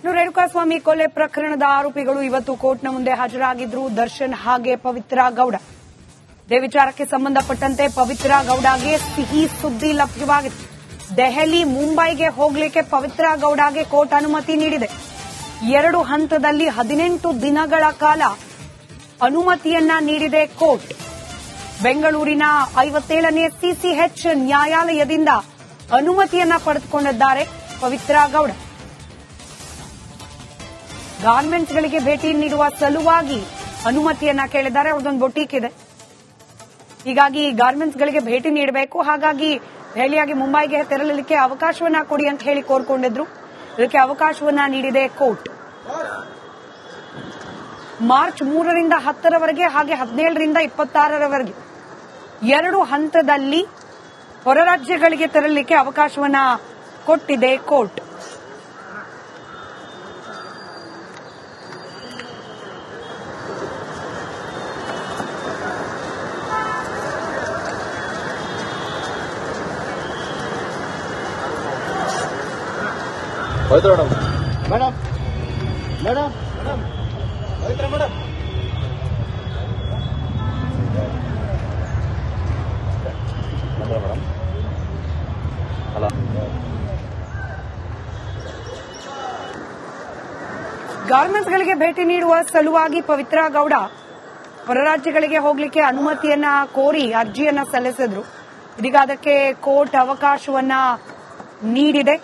ರೇಣುಕಾಸ್ವಾಮಿ ಕೊಲೆ ಪ್ರಕರಣದ ಆರೋಪಿಗಳು ಇವತ್ತು ಕೋರ್ಟ್ನ ಮುಂದೆ ಹಾಜರಾಗಿದ್ರು. ದರ್ಶನ್ ಹಾಗೆ ಪವಿತ್ರ ಗೌಡ. ಇದೇ ವಿಚಾರಕ್ಕೆ ಸಂಬಂಧಪಟ್ಟಂತೆ ಪವಿತ್ರ ಗೌಡಗೆ ಸಿಹಿ ಸುದ್ದಿ ಲಭ್ಯವಾಗಿದೆ. ದೆಹಲಿ ಮುಂಬೈಗೆ ಹೋಗಲಿಕ್ಕೆ ಪವಿತ್ರ ಗೌಡಗೆ ಕೋರ್ಟ್ ಅನುಮತಿ ನೀಡಿದೆ. 2 ಹಂತದಲ್ಲಿ 18 ದಿನಗಳ ಕಾಲ ಅನುಮತಿಯನ್ನ ನೀಡಿದೆ ಕೋರ್ಟ್. ಬೆಂಗಳೂರಿನ 57ನೇ ಸಿಸಿಎಚ್ ನ್ಯಾಯಾಲಯದಿಂದ ಅನುಮತಿಯನ್ನ ಪಡೆದುಕೊಂಡಿದ್ದಾರೆ ಪವಿತ್ರ ಗೌಡ. ಗಾರ್ಮೆಂಟ್ಸ್ಗಳಿಗೆ ಭೇಟಿ ನೀಡುವ ಸಲುವಾಗಿ ಅನುಮತಿಯನ್ನ ಕೇಳಿದ್ದಾರೆ. ಅವ್ರದ್ದೊಂದು ಬೊಟೀಕ್ ಇದೆ, ಹೀಗಾಗಿ ಗಾರ್ಮೆಂಟ್ಸ್ಗಳಿಗೆ ಭೇಟಿ ನೀಡಬೇಕು. ಹಾಗಾಗಿ ದೆಹಲಿಯಾಗಿ ಮುಂಬೈಗೆ ತೆರಳಲಿಕ್ಕೆ ಅವಕಾಶವನ್ನ ಕೊಡಿ ಅಂತ ಹೇಳಿ ಕೋರ್ಕೊಂಡಿದ್ರು. ಇದಕ್ಕೆ ಅವಕಾಶವನ್ನ ನೀಡಿದೆ ಕೋರ್ಟ್. ಮಾರ್ಚ್ 3ರಿಂದ 10ರವರೆಗೆ ಹಾಗೆ 17ರಿಂದ 26ರವರೆಗೆ 2 ಹಂತದಲ್ಲಿ ಹೊರ ರಾಜ್ಯಗಳಿಗೆ ತೆರಳಲಿಕ್ಕೆ ಅವಕಾಶವನ್ನ ಕೊಟ್ಟಿದೆ ಕೋರ್ಟ್. ಪವಿತ್ರ ಮೇಡಮ್ ಮೇಡಮ್ ಮೇಡಮ್ ಪವಿತ್ರ ಮೇಡಮ್ ಮೇಡಮ್ ಅಲ್ಲ ಗಾರ್ಮೆಂಟ್ಸ್ಗಳಿಗೆ ಭೇಟಿ ನೀಡುವ ಸಲುವಾಗಿ ಪವಿತ್ರ ಗೌಡ ಹೊರ ರಾಜ್ಯಗಳಿಗೆ ಹೋಗಲಿಕ್ಕೆ ಅನುಮತಿಯನ್ನ ಕೋರಿ ಅರ್ಜಿಯನ್ನ ಸಲ್ಲಿಸಿದ್ರು. ಇದೀಗ ಅದಕ್ಕೆ ಕೋರ್ಟ್ ಅವಕಾಶವನ್ನ ನೀಡಿದೆ.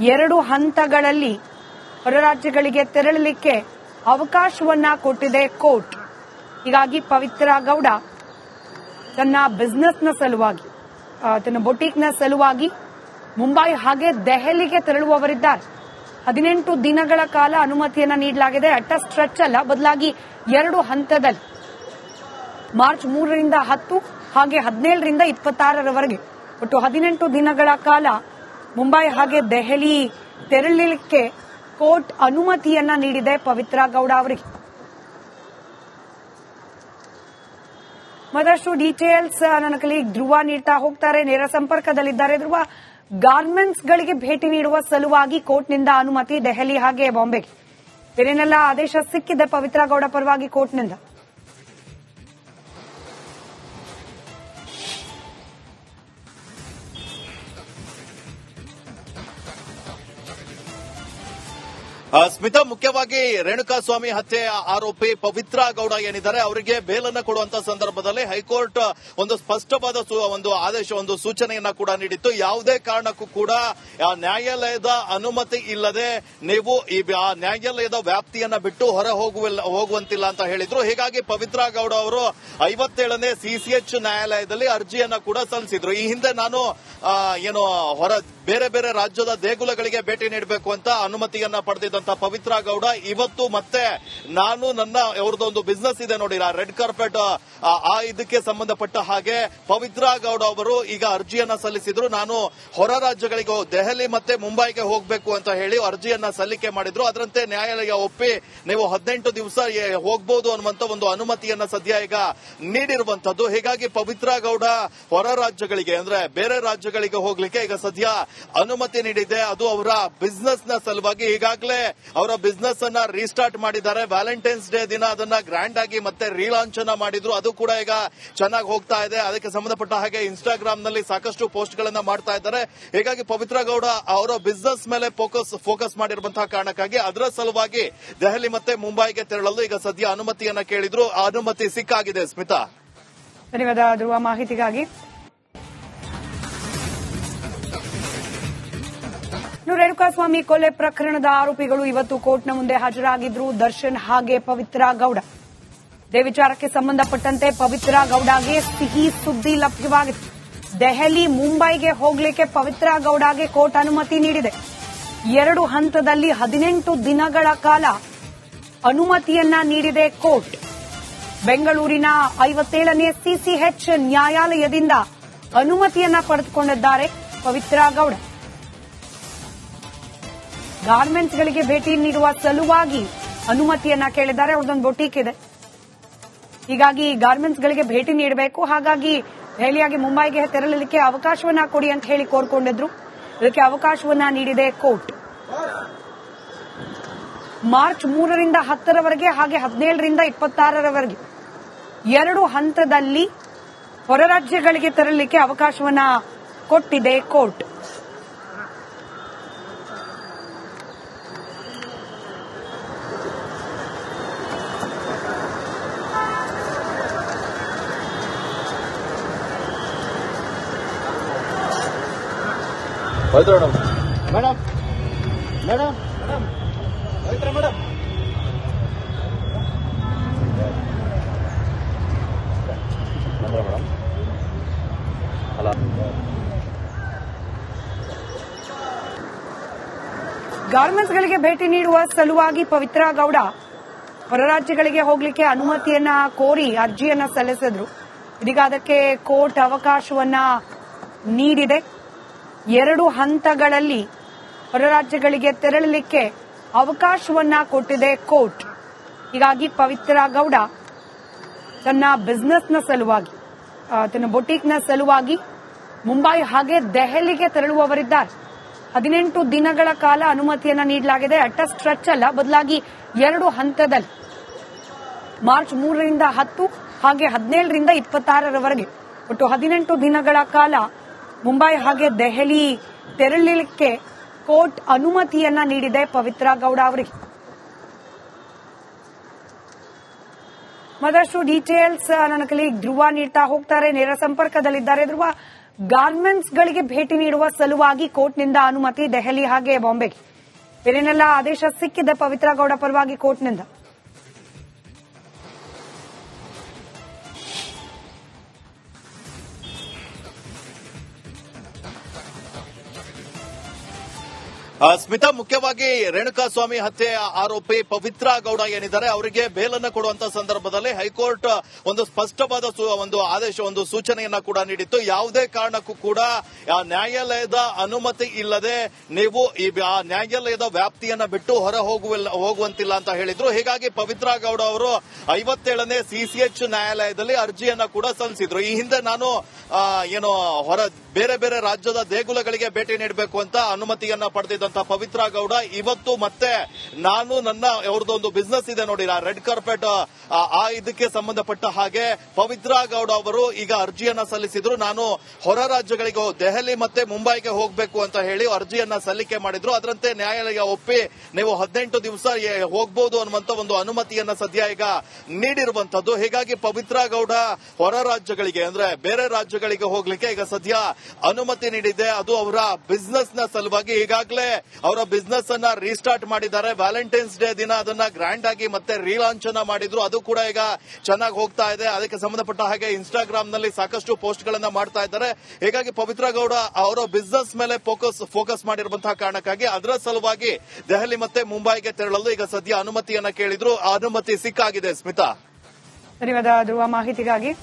2 ಹಂತಗಳಲ್ಲಿ ಹೊರ ರಾಜ್ಯಗಳಿಗೆ ತೆರಳಲಿಕ್ಕೆ ಅವಕಾಶವನ್ನ ಕೊಟ್ಟಿದೆ ಕೋರ್ಟ್. ಹೀಗಾಗಿ ಪವಿತ್ರ ಗೌಡ ತನ್ನ ಬಿಸಿನೆಸ್ನ ಸಲುವಾಗಿ, ತನ್ನ ಬೊಟೀಕ್ನ ಸಲುವಾಗಿ ಮುಂಬೈ ಹಾಗೆ ದೆಹಲಿಗೆ ತೆರಳುವವರಿದ್ದಾರೆ. 18 ದಿನಗಳ ಕಾಲ ಅನುಮತಿಯನ್ನ ನೀಡಲಾಗಿದೆ. ಅಟ್ಟ ಸ್ಟ್ರೆಚ್ ಅಲ್ಲ, ಬದಲಾಗಿ 2 ಹಂತದಲ್ಲಿ ಮಾರ್ಚ್ 3ರಿಂದ 10 ಹಾಗೆ 17ರಿಂದ 26ರವರೆಗೆ ಒಟ್ಟು 18 ದಿನಗಳ ಕಾಲ ಮುಂಬೈ ಹಾಗೆ ದೆಹಲಿ ತೆರಳಲಿಕ್ಕೆ ಕೋರ್ಟ್ ಅನುಮತಿಯನ್ನ ನೀಡಿದೆ ಪವಿತ್ರ ಗೌಡ ಅವರಿಗೆ. ಮತ್ತಷ್ಟು ಡೀಟೇಲ್ಸ್ ನನ್ನ ಕಲೀಗ್ ಧ್ರುವ ನೀಡ್ತಾ ಹೋಗ್ತಾರೆ. ನೇರ ಸಂಪರ್ಕದಲ್ಲಿದ್ದಾರೆ ಧ್ರುವ. ಗಾರ್ಮೆಂಟ್ಸ್ಗಳಿಗೆ ಭೇಟಿ ನೀಡುವ ಸಲುವಾಗಿ ಕೋರ್ಟ್ನಿಂದ ಅನುಮತಿ ದೆಹಲಿ ಹಾಗೆ ಬಾಂಬೆಗೆ, ಬೇರೇನೆಲ್ಲ ಆದೇಶ ಸಿಕ್ಕಿದೆ ಪವಿತ್ರ ಗೌಡ ಪರವಾಗಿ ಕೋರ್ಟ್ನಿಂದ? ಸ್ಮಿತಾ, ಮುಖ್ಯವಾಗಿ ರೇಣುಕಾಸ್ವಾಮಿ ಹತ್ಯೆ ಆರೋಪಿ ಪವಿತ್ರ ಗೌಡ ಏನಿದ್ದಾರೆ ಅವರಿಗೆ ಬೇಲನ್ನು ಕೊಡುವಂತ ಸಂದರ್ಭದಲ್ಲಿ ಹೈಕೋರ್ಟ್ ಒಂದು ಸ್ಪಷ್ಟವಾದ ಒಂದು ಆದೇಶ, ಒಂದು ಸೂಚನೆಯನ್ನ ಕೂಡ ನೀಡಿತ್ತು. ಯಾವುದೇ ಕಾರಣಕ್ಕೂ ಕೂಡ ನ್ಯಾಯಾಲಯದ ಅನುಮತಿ ಇಲ್ಲದೆ ನೀವು ಈ ನ್ಯಾಯಾಲಯದ ವ್ಯಾಪ್ತಿಯನ್ನ ಬಿಟ್ಟು ಹೊರ ಹೋಗುವಂತಿಲ್ಲ ಅಂತ ಹೇಳಿದ್ರು. ಹೀಗಾಗಿ ಪವಿತ್ರ ಗೌಡ ಅವರು 57ನೇ ಸಿಸಿಎಚ್ ನ್ಯಾಯಾಲಯದಲ್ಲಿ ಅರ್ಜಿಯನ್ನ ಕೂಡ ಸಲ್ಲಿಸಿದ್ರು. ಈ ಹಿಂದೆ ನಾನು ಬೇರೆ ಬೇರೆ ರಾಜ್ಯದ ದೇಗುಲಗಳಿಗೆ ಭೇಟಿ ನೀಡಬೇಕು ಅಂತ ಅನುಮತಿಯನ್ನ ಪಡೆದಿದ್ದಂತ ಪವಿತ್ರ ಗೌಡ ಇವತ್ತು ಮತ್ತೆ ಅವ್ರದ್ದೊಂದು ಬಿಸ್ನೆಸ್ ಇದೆ ನೋಡಿ, ರೆಡ್ ಕಾರ್ಪೆಟ್, ಇದಕ್ಕೆ ಸಂಬಂಧಪಟ್ಟ ಹಾಗೆ ಪವಿತ್ರ ಗೌಡ ಅವರು ಈಗ ಅರ್ಜಿಯನ್ನ ಸಲ್ಲಿಸಿದ್ರು. ನಾನು ಹೊರ ರಾಜ್ಯಗಳಿಗೆ ದೆಹಲಿ ಮತ್ತೆ ಮುಂಬೈಗೆ ಹೋಗಬೇಕು ಅಂತ ಹೇಳಿ ಅರ್ಜಿಯನ್ನ ಸಲ್ಲಿಕೆ ಮಾಡಿದ್ರು. ಅದರಂತೆ ನ್ಯಾಯಾಲಯ ಒಪ್ಪಿ ನೀವು 18 ದಿವಸ ಹೋಗಬಹುದು ಅನ್ನುವಂತ ಒಂದು ಅನುಮತಿಯನ್ನ ಸದ್ಯ ಈಗ ನೀಡಿರುವಂತದ್ದು. ಹೀಗಾಗಿ ಪವಿತ್ರ ಗೌಡ ಹೊರ ರಾಜ್ಯಗಳಿಗೆ ಅಂದ್ರೆ ಬೇರೆ ರಾಜ್ಯಗಳಿಗೆ ಹೋಗ್ಲಿಕ್ಕೆ ಈಗ ಸದ್ಯ ಅನುಮತಿ ನೀಡಿದೆ. ಅದು ಅವರ ಬಿಸ್ನೆಸ್ ನ ಸಲುವಾಗಿ. ಈಗಾಗಲೇ ಅವರ ಬಿಸ್ನೆಸ್ ಅನ್ನ ರೀಸ್ಟಾರ್ಟ್ ಮಾಡಿದ್ದಾರೆ. ವ್ಯಾಲೆಂಟೈನ್ಸ್ ಡೇ ದಿನ ಅದನ್ನ ಗ್ರ್ಯಾಂಡ್ ಆಗಿ ಮತ್ತೆ ರೀಲಾಂಚ್ ಅನ್ನ ಮಾಡಿದ್ರು. ಅದು ಕೂಡ ಈಗ ಚೆನ್ನಾಗಿ ಹೋಗ್ತಾ ಇದೆ. ಅದಕ್ಕೆ ಸಂಬಂಧಪಟ್ಟ ಹಾಗೆ ಇನ್ಸ್ಟಾಗ್ರಾಮ್ ನಲ್ಲಿ ಸಾಕಷ್ಟು ಪೋಸ್ಟ್ ಗಳನ್ನ ಮಾಡ್ತಾ ಇದ್ದಾರೆ. ಹೀಗಾಗಿ ಪವಿತ್ರ ಗೌಡ ಅವರ ಬಿಸ್ನೆಸ್ ಮೇಲೆ ಫೋಕಸ್ ಮಾಡಿರುವಂತಹ ಕಾರಣಕ್ಕಾಗಿ ಅದರ ಸಲುವಾಗಿ ದೆಹಲಿ ಮತ್ತೆ ಮುಂಬೈಗೆ ತೆರಳಲು ಈಗ ಸದ್ಯ ಅನುಮತಿಯನ್ನ ಕೇಳಿದ್ರು. ಆ ಅನುಮತಿ ಸಿಕ್ಕಾಗಿದೆ. ಸ್ಮಿತಾ, ಧನ್ಯವಾದ ಧ್ರುವ ಮಾಹಿತಿಗಾಗಿ. ರೇಣುಕಾಸ್ವಾಮಿ ಕೊಲೆ ಪ್ರಕರಣದ ಆರೋಪಿಗಳು ಇವತ್ತು ಕೋರ್ಟ್ನ ಮುಂದೆ ಹಾಜರಾಗಿದ್ರು. ದರ್ಶನ್ ಹಾಗೆ ಪವಿತ್ರ ಗೌಡ. ಇದೇ ವಿಚಾರಕ್ಕೆ ಸಂಬಂಧಪಟ್ಟಂತೆ ಪವಿತ್ರ ಗೌಡಗೆ ಸಿಹಿ ಸುದ್ದಿ ಲಭ್ಯವಾಗಿದೆ. ದೆಹಲಿ ಮುಂಬೈಗೆ ಹೋಗಲಿಕ್ಕೆ ಪವಿತ್ರ ಗೌಡಗೆ ಕೋರ್ಟ್ ಅನುಮತಿ ನೀಡಿದೆ. 2 ಹಂತದಲ್ಲಿ 18 ದಿನಗಳ ಕಾಲ ಅನುಮತಿಯನ್ನ ನೀಡಿದೆ ಕೋರ್ಟ್. ಬೆಂಗಳೂರಿನ 57ನೇ ಸಿಸಿಎಚ್ ನ್ಯಾಯಾಲಯದಿಂದ ಅನುಮತಿಯನ್ನ ಪಡೆದುಕೊಂಡಿದ್ದಾರೆ ಪವಿತ್ರ ಗೌಡ. ಗಾರ್ಮೆಂಟ್ಸ್ಗಳಿಗೆ ಭೇಟಿ ನೀಡುವ ಸಲುವಾಗಿ ಅನುಮತಿಯನ್ನ ಕೇಳಿದ್ದಾರೆ. ಅವ್ರದ್ದೊಂದು ಬೊಟೀಕ್ ಇದೆ, ಹೀಗಾಗಿ ಗಾರ್ಮೆಂಟ್ಸ್ಗಳಿಗೆ ಭೇಟಿ ನೀಡಬೇಕು. ಹಾಗಾಗಿ ದೆಹಲಿಯಾಗಿ ಮುಂಬೈಗೆ ತೆರಳಲಿಕ್ಕೆ ಅವಕಾಶವನ್ನ ಕೊಡಿ ಅಂತ ಹೇಳಿ ಕೋರ್ಕೊಂಡಿದ್ರು. ಇದಕ್ಕೆ ಅವಕಾಶವನ್ನ ನೀಡಿದೆ ಕೋರ್ಟ್. ಮಾರ್ಚ್ 3ರಿಂದ 10ರವರೆಗೆ ಹಾಗೆ 17ರಿಂದ 26ರವರೆಗೆ 2 ಹಂತದಲ್ಲಿ ಹೊರ ರಾಜ್ಯಗಳಿಗೆ ತೆರಳಲಿಕ್ಕೆ ಅವಕಾಶವನ್ನ ಕೊಟ್ಟಿದೆ court. Madam madam madam madam ಗಾರ್ಮೆಂಟ್ಸ್ಗಳಿಗೆ ಭೇಟಿ ನೀಡುವ ಸಲುವಾಗಿ ಪವಿತ್ರ ಗೌಡ ಹೊರ ರಾಜ್ಯಗಳಿಗೆ ಹೋಗ್ಲಿಕ್ಕೆ ಅನುಮತಿಯನ್ನ ಕೋರಿ ಅರ್ಜಿಯನ್ನ ಸಲ್ಲಿಸಿದ್ರು. ಇದೀಗ ಅದಕ್ಕೆ ಕೋರ್ಟ್ ಅವಕಾಶವನ್ನ ನೀಡಿದೆ. 2 ಹಂತಗಳಲ್ಲಿ ಹೊರ ರಾಜ್ಯಗಳಿಗೆ ತೆರಳಲಿಕ್ಕೆ ಅವಕಾಶವನ್ನ ಕೊಟ್ಟಿದೆ ಕೋರ್ಟ್. ಹೀಗಾಗಿ ಪವಿತ್ರ ಗೌಡ ತನ್ನ ಬಿಸಿನೆಸ್ನ ಸಲುವಾಗಿ, ತನ್ನ ಬೊಟೀಕ್ನ ಸಲುವಾಗಿ ಮುಂಬೈ ಹಾಗೆ ದೆಹಲಿಗೆ ತೆರಳುವವರಿದ್ದಾರೆ. 18 ದಿನಗಳ ಕಾಲ ಅನುಮತಿಯನ್ನ ನೀಡಲಾಗಿದೆ. ಅಟ್ಟ ಸ್ಟ್ರೆಚ್ ಅಲ್ಲ, ಬದಲಾಗಿ 2 ಹಂತದಲ್ಲಿ ಮಾರ್ಚ್ 3ರಿಂದ 10 ಹಾಗೆ 17ರಿಂದ 26ರವರೆಗೆ ಒಟ್ಟು 18 ದಿನಗಳ ಕಾಲ ಮುಂಬೈ ಹಾಗೆ ದೆಹಲಿ ತೆರಳಲಿಕ್ಕೆ ಕೋರ್ಟ್ ಅನುಮತಿಯನ್ನ ನೀಡಿದೆ ಪವಿತ್ರ ಗೌಡ ಅವರಿಗೆ. ಮತ್ತಷ್ಟು ಡೀಟೇಲ್ಸ್ ನನ್ನ ಕಲೀಗ್ ಧ್ರುವ ನೀಡ್ತಾ ಹೋಗ್ತಾರೆ, ನೇರ ಸಂಪರ್ಕದಲ್ಲಿದ್ದಾರೆ. ಧ್ರುವ, ಗಾರ್ಮೆಂಟ್ಸ್ಗಳಿಗೆ ಭೇಟಿ ನೀಡುವ ಸಲುವಾಗಿ ಕೋರ್ಟ್ನಿಂದ ಅನುಮತಿ ದೆಹಲಿ ಹಾಗೆ ಬಾಂಬೆಗೆ, ಬೇರೆನೆಲ್ಲ ಆದೇಶ ಸಿಕ್ಕಿದೆ ಪವಿತ್ರ ಗೌಡ ಪರವಾಗಿ ಕೋರ್ಟ್ನಿಂದ? ಸ್ಮಿತಾ, ಮುಖ್ಯವಾಗಿ ರೇಣುಕಾಸ್ವಾಮಿ ಹತ್ಯೆ ಆರೋಪಿ ಪವಿತ್ರ ಗೌಡ ಏನಿದ್ದಾರೆ ಅವರಿಗೆ ಬೇಲನ್ನು ಕೊಡುವಂತ ಸಂದರ್ಭದಲ್ಲಿ ಹೈಕೋರ್ಟ್ ಒಂದು ಸ್ಪಷ್ಟವಾದ ಒಂದು ಆದೇಶ, ಒಂದು ಸೂಚನೆಯನ್ನ ಕೂಡ ನೀಡಿತ್ತು. ಯಾವುದೇ ಕಾರಣಕ್ಕೂ ಕೂಡ ನ್ಯಾಯಾಲಯದ ಅನುಮತಿ ಇಲ್ಲದೆ ನೀವು ಈ ನ್ಯಾಯಾಲಯದ ವ್ಯಾಪ್ತಿಯನ್ನ ಬಿಟ್ಟು ಹೊರ ಹೋಗುವಂತಿಲ್ಲ ಅಂತ ಹೇಳಿದ್ರು. ಹೀಗಾಗಿ ಪವಿತ್ರ ಗೌಡ ಅವರು 57ನೇ ಸಿಸಿಎಚ್ ನ್ಯಾಯಾಲಯದಲ್ಲಿ ಅರ್ಜಿಯನ್ನ ಕೂಡ ಸಲ್ಲಿಸಿದ್ರು. ಈ ಹಿಂದೆ ನಾನು ಬೇರೆ ಬೇರೆ ರಾಜ್ಯದ ದೇಗುಲಗಳಿಗೆ ಭೇಟಿ ನೀಡಬೇಕು ಅಂತ ಅನುಮತಿಯನ್ನ ಪಡೆದಿದ್ದಂತ ಪವಿತ್ರ ಗೌಡ ಇವತ್ತು ಮತ್ತೆ ನಾನು ಅವ್ರದ್ದೊಂದು ಬಿಸಿನೆಸ್ ಇದೆ ನೋಡಿ, ರೆಡ್ ಕಾರ್ಪೆಟ್, ಇದಕ್ಕೆ ಸಂಬಂಧಪಟ್ಟ ಹಾಗೆ ಪವಿತ್ರ ಗೌಡ ಅವರು ಈಗ ಅರ್ಜಿಯನ್ನ ಸಲ್ಲಿಸಿದ್ರು. ನಾನು ಹೊರ ರಾಜ್ಯಗಳಿಗೆ ದೆಹಲಿ ಮತ್ತೆ ಮುಂಬೈಗೆ ಹೋಗಬೇಕು ಅಂತ ಹೇಳಿ ಅರ್ಜಿಯನ್ನ ಸಲ್ಲಿಕೆ ಮಾಡಿದ್ರು. ಅದರಂತೆ ನ್ಯಾಯಾಲಯ ಒಪ್ಪಿ ನೀವು 18 ದಿವಸ ಹೋಗಬಹುದು ಅನ್ನುವಂತ ಒಂದು ಅನುಮತಿಯನ್ನ ಸದ್ಯ ಈಗ ನೀಡಿರುವಂತದ್ದು. ಹೀಗಾಗಿ ಪವಿತ್ರ ಗೌಡ ಹೊರ ರಾಜ್ಯಗಳಿಗೆ ಅಂದ್ರೆ ಬೇರೆ ರಾಜ್ಯಗಳಿಗೆ ಹೋಗ್ಲಿಕ್ಕೆ ಈಗ ಸದ್ಯ ಅನುಮತಿ ನೀಡಿದೆ. ಅದು ಅವರ ಬಿಸಿನೆಸ್ ನ ಸಲುವಾಗಿ. ಈಗಾಗಲೇ ಅವರ ಬಿಸಿನೆಸ್ ಅನ್ನ ರೀಸ್ಟಾರ್ಟ್ ಮಾಡಿದ್ದಾರೆ. ವ್ಯಾಲೆಂಟೈನ್ಸ್ ಡೇ ದಿನ ಅದನ್ನ ಗ್ರ್ಯಾಂಡ್ ಆಗಿ ಮತ್ತೆ ರೀಲಾಂಚ್ ಅನ್ನ ಮಾಡಿದ್ರು. ಅದು ಕೂಡ ಈಗ ಚೆನ್ನಾಗಿ ಹೋಗ್ತಾ ಇದೆ. ಅದಕ್ಕೆ ಸಂಬಂಧಪಟ್ಟ ಹಾಗೆ ಇನ್ಸ್ಟಾಗ್ರಾಮ್ ನಲ್ಲಿ ಸಾಕಷ್ಟು ಪೋಸ್ಟ್ ಗಳನ್ನ ಮಾಡ್ತಾ ಇದ್ದಾರೆ. ಹೀಗಾಗಿ ಪವಿತ್ರ ಗೌಡ ಅವರ ಬಿಸಿನೆಸ್ ಮೇಲೆ ಫೋಕಸ್ ಮಾಡಿರುವಂತಹ ಕಾರಣಕ್ಕಾಗಿ ಅದರ ಸಲುವಾಗಿ ದೆಹಲಿ ಮತ್ತೆ ಮುಂಬೈಗೆ ತೆರಳಲು ಈಗ ಸದ್ಯ ಅನುಮತಿಯನ್ನ ಕೇಳಿದ್ರು. ಆ ಅನುಮತಿ ಸಿಕ್ಕಾಗಿದೆ. ಸ್ಮಿತಾ, ಧನ್ಯವಾದ ಧ್ರುವ ಮಾಹಿತಿಗಾಗಿ.